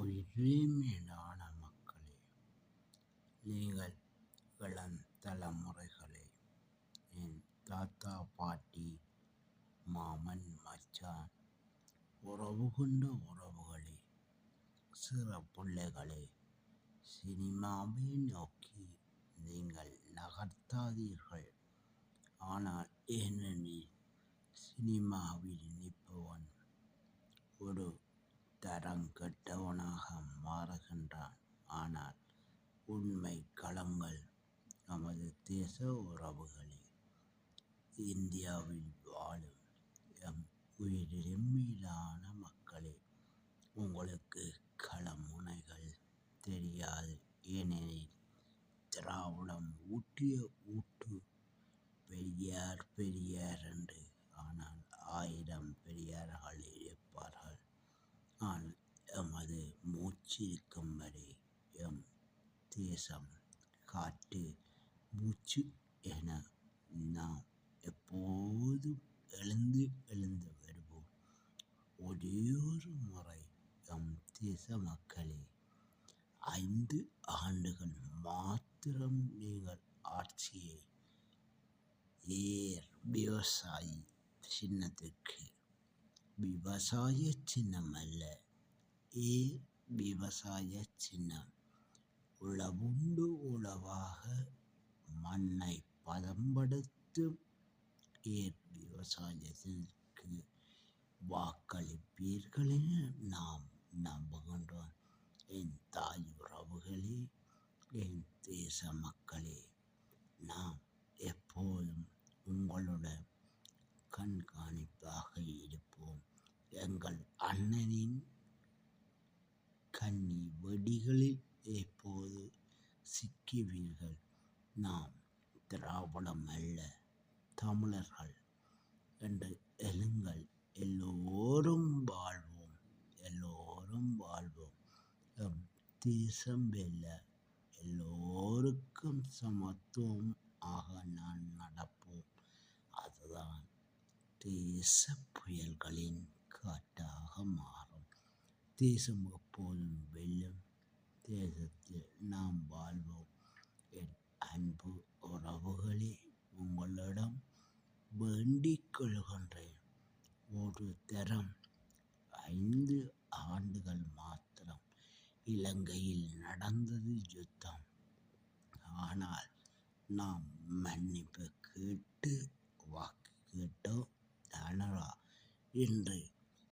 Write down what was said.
உயிர்மேலான மக்களே, நீங்கள் இளம் தலைமுறைகளே, என் தாத்தா பாட்டி மாமன் மச்சான் உறவு கொண்ட உறவுகளே, சிறு பிள்ளைகளே, சினிமாவை நோக்கி நீங்கள் நகர்த்தாதீர்கள். ஆனால் ஏனெனில் சினிமாவில் நிற்பவன் ஒரு தரம் கெட்டவனாக மாறுகின்றான். ஆனால் உண்மை களங்கள் நமது தேச உறவுகளே, இந்தியாவில் வாழும் எம் உயிரிலும் மேலான மக்களே, உங்களுக்கு களமுனைகள் தெரியாது. ஏனெனில் திராவிடம் ஊட்டிய ஊட்டு பெரியார் பெரியார் என்று. ஆனால் 1000 பெரியார்கள் இருப்பார்கள். ஆனால் எமது மூச்சிருக்கும் வரை எம் தேசம் காற்று மூச்சு என நாம் எப்போதும் எழுந்து எழுந்து வருவோம். ஒரே ஒரு முறை எம் தேச மக்களே, 5 ஆண்டுகள் மாத்திரம் நீங்கள் ஆட்சியை விவசாயி சின்னத்திற்கு, விவசாய சின்னம் அல்ல, விவசாய சின்னம், உழவுண்டு உழவாக மண்ணை பதம்படுத்தும் விவசாயத்திற்கு வாக்களிப்பீர்கள் என நாம் நம்புகின்றோம். என் தாய் உறவுகளே, என் தேச மக்களே, நாம் எப்போதும் உங்களுடன் கண்காணிப்பாக இருப்போம். எங்கள் அண்ணனின் கன்னி வெடிகளில் எப்போது சிக்குவீர்கள்? நாம் திராவிடம் அல்ல, தமிழர்கள் என்று எழுங்கள். எல்லோரும் வாழ்வோம், எல்லோரும் வாழ்வோம். எம் தேசம் வெல்ல எல்லோருக்கும் சமத்துவம் ஆக நான் நடப்போம். அதுதான் தேச புயல்களின் காற்றாக மாறும். தேசம் எப்போதும் வெல்லும். தேசத்தில் நாம் வாழ்வோம். என் அன்பு உறவுகளே, உங்களிடம் வேண்டிக் கொள்கின்றேன். ஒரு தரம் 5 ஆண்டுகள் மாத்திரம் இலங்கையில் நடந்தது யுத்தம். ஆனால் நாம் மன்னிப்பு கேட்டு வாக்கு கேட்டோம். ஆனால் இன்று